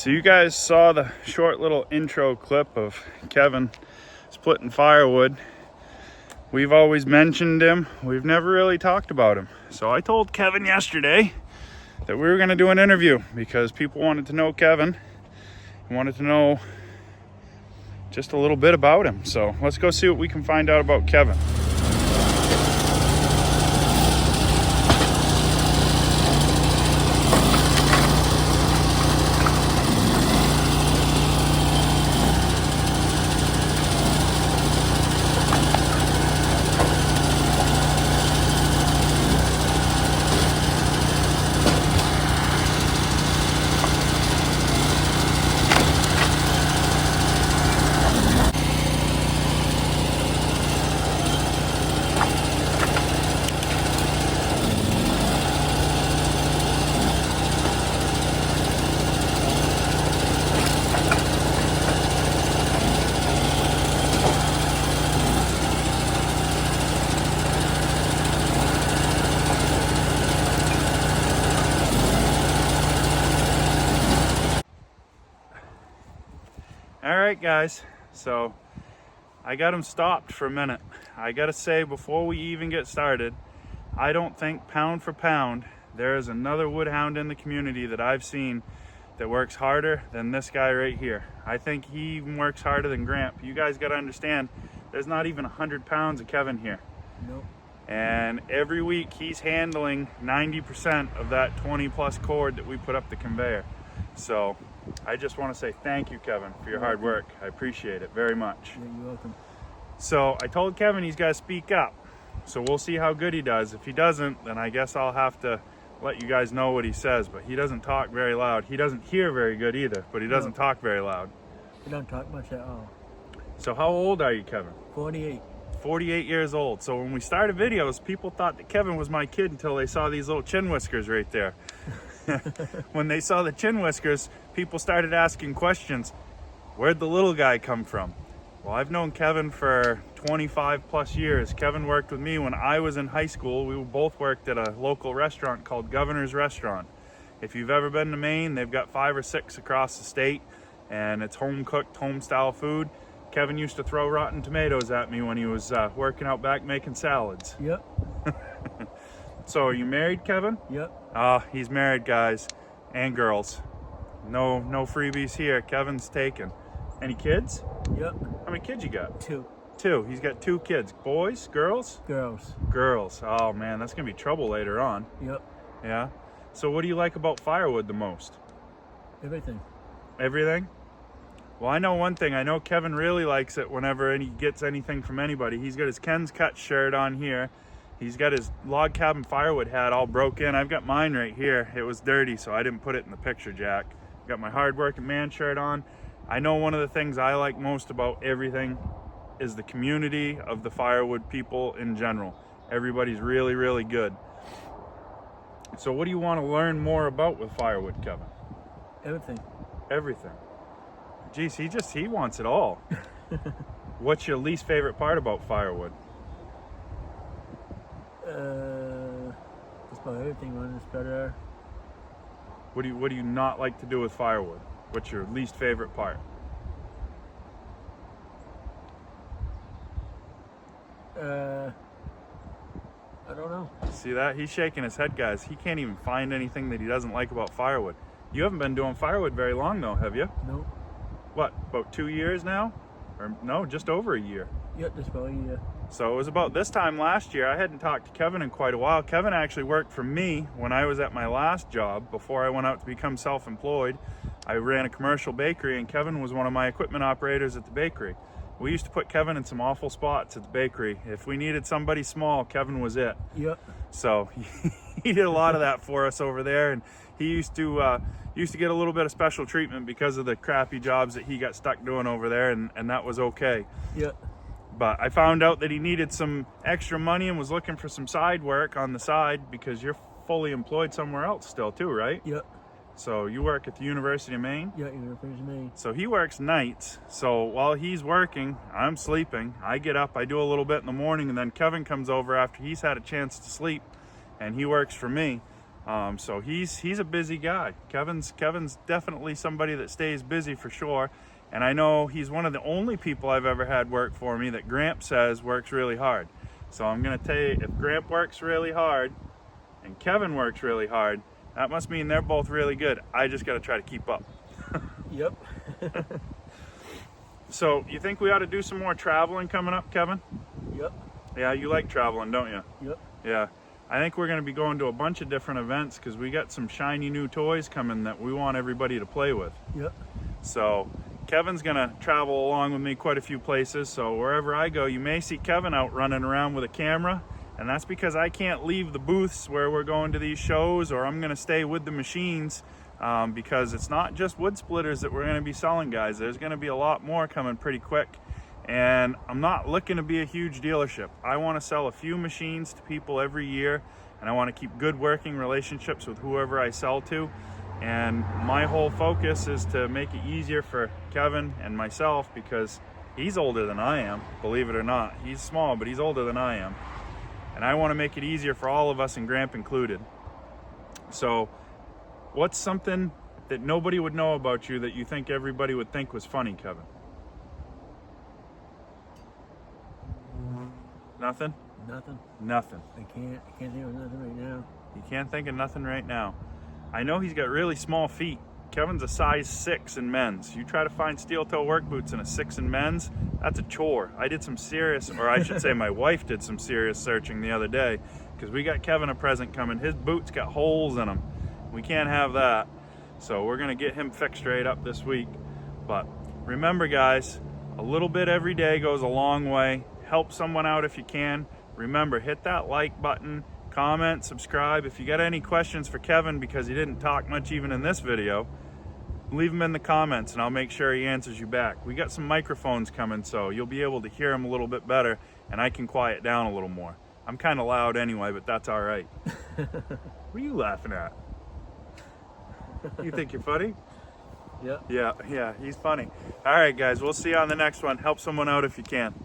So you guys saw the short little intro clip of Kevin splitting firewood. We've always mentioned him. We've never really talked about him. So I told Kevin yesterday that we were going to do an interview because people wanted to know Kevin, wanted to know just a little bit about him. So let's go see what we can find out about Kevin. All right, guys, so I got him stopped for a minute. I gotta say, before we even get started, I don't think pound for pound there is another woodhound in the community that I've seen that works harder than this guy right here. I think he even works harder than Gramp. You guys gotta understand, there's not even 100 pounds of Kevin here. Nope. And every week he's handling 90% of that 20 plus cord that we put up the conveyor. So I just want to say thank you, Kevin, for your hard work. I appreciate it very much. Yeah, you're welcome. So I told Kevin he's got to speak up. So we'll see how good he does. If he doesn't, then I guess I'll have to let you guys know what he says. But he doesn't talk very loud. He doesn't hear very good either, but he doesn't talk very loud. You don't talk much at all. So how old are you, Kevin? 48. 48 years old. So when we started videos, people thought that Kevin was my kid until they saw these little chin whiskers right there. When they saw the chin whiskers, people started asking questions. Where'd the little guy come from? Well, I've known Kevin for 25 plus years. Kevin worked with me when I was in high school. We both worked at a local restaurant called Governor's Restaurant. If you've ever been to Maine, they've got 5 or 6 across the state, and it's home cooked, home style food. Kevin used to throw rotten tomatoes at me when he was working out back making salads. Yep. So are you married, Kevin? Yep. He's married, guys and girls. No freebies here. Kevin's taken. Any kids? Yep. How many kids you got? 2. 2. He's got 2 kids. Boys? Girls? Girls. Girls. Oh man, that's gonna be trouble later on. Yep. Yeah. So what do you like about Firewood the most? Everything. Everything? Well, I know one thing. I know Kevin really likes it whenever he gets anything from anybody. He's got his Ken's Cut shirt on here. He's got his log cabin firewood hat all broke in. I've got mine right here. It was dirty, so I didn't put it in the picture, Jack. Got my hard working man shirt on. I know one of the things I like most about everything is the community of the firewood people in general. Everybody's really, really good. So what do you want to learn more about with firewood, Kevin? Everything. Everything. Geez, he wants it all. What's your least favorite part about firewood? Just about everything runs better. What do you not like to do with firewood? What's your least favorite part? I don't know. See that? He's shaking his head, guys. He can't even find anything that he doesn't like about firewood. You haven't been doing firewood very long though, have you? Nope. What, about 2 years now? Or no, just over a year. Yep, just about a year. So it was about this time last year. I hadn't talked to Kevin in quite a while. Kevin actually worked for me when I was at my last job before I went out to become self-employed. I ran a commercial bakery and Kevin was one of my equipment operators at the bakery. We used to put Kevin in some awful spots at the bakery. If we needed somebody small, Kevin was it. Yep. So he did a lot of that for us over there, and he used to get a little bit of special treatment because of the crappy jobs that he got stuck doing over there, and that was okay. Yep. But I found out that he needed some extra money and was looking for some side work on the side because you're fully employed somewhere else still too, right? Yep. So you work at the University of Maine? Yeah, University of Maine. So he works nights. So while he's working, I'm sleeping. I get up, I do a little bit in the morning, and then Kevin comes over after he's had a chance to sleep, and he works for me. So he's a busy guy. Kevin's definitely somebody that stays busy for sure. And I know he's one of the only people I've ever had work for me that Gramp says works really hard. So I'm gonna tell you, if Gramp works really hard and Kevin works really hard, that must mean they're both really good. I just gotta try to keep up. Yep. So you think we ought to do some more traveling coming up, Kevin? Yep. Yeah, you like traveling, don't you? Yep. Yeah. I think we're going to be going to a bunch of different events because we got some shiny new toys coming that we want everybody to play with. Yep. So Kevin's going to travel along with me quite a few places. So wherever I go, you may see Kevin out running around with a camera. And that's because I can't leave the booths where we're going to these shows, or I'm going to stay with the machines because it's not just wood splitters that we're going to be selling, guys. There's going to be a lot more coming pretty quick. And I'm not looking to be a huge dealership. I want to sell a few machines to people every year, and I want to keep good working relationships with whoever I sell to. And my whole focus is to make it easier for Kevin and myself, because he's older than I am, believe it or not. He's small, but he's older than I am. And I want to make it easier for all of us, and Gramp included. So what's something that nobody would know about you that you think everybody would think was funny, Kevin? Nothing? Nothing. Nothing. I can't think of nothing right now. You can't think of nothing right now. I know he's got really small feet. Kevin's a size 6 in men's. You try to find steel toe work boots in a 6 in men's, that's a chore. I did some serious, or I should say my wife did some serious searching the other day, because we got Kevin a present coming. His boots got holes in them. We can't have that. So we're gonna get him fixed right up this week. But remember, guys, a little bit every day goes a long way. Help someone out if you can. Remember, hit that like button, comment, subscribe. If you got any questions for Kevin, because he didn't talk much even in this video, leave them in the comments and I'll make sure he answers you back. We got some microphones coming, so you'll be able to hear him a little bit better, and I can quiet down a little more. I'm kind of loud anyway, but that's all right. What are you laughing at? You think you're funny? Yep. Yeah, he's funny. All right, guys, we'll see you on the next one. Help someone out if you can.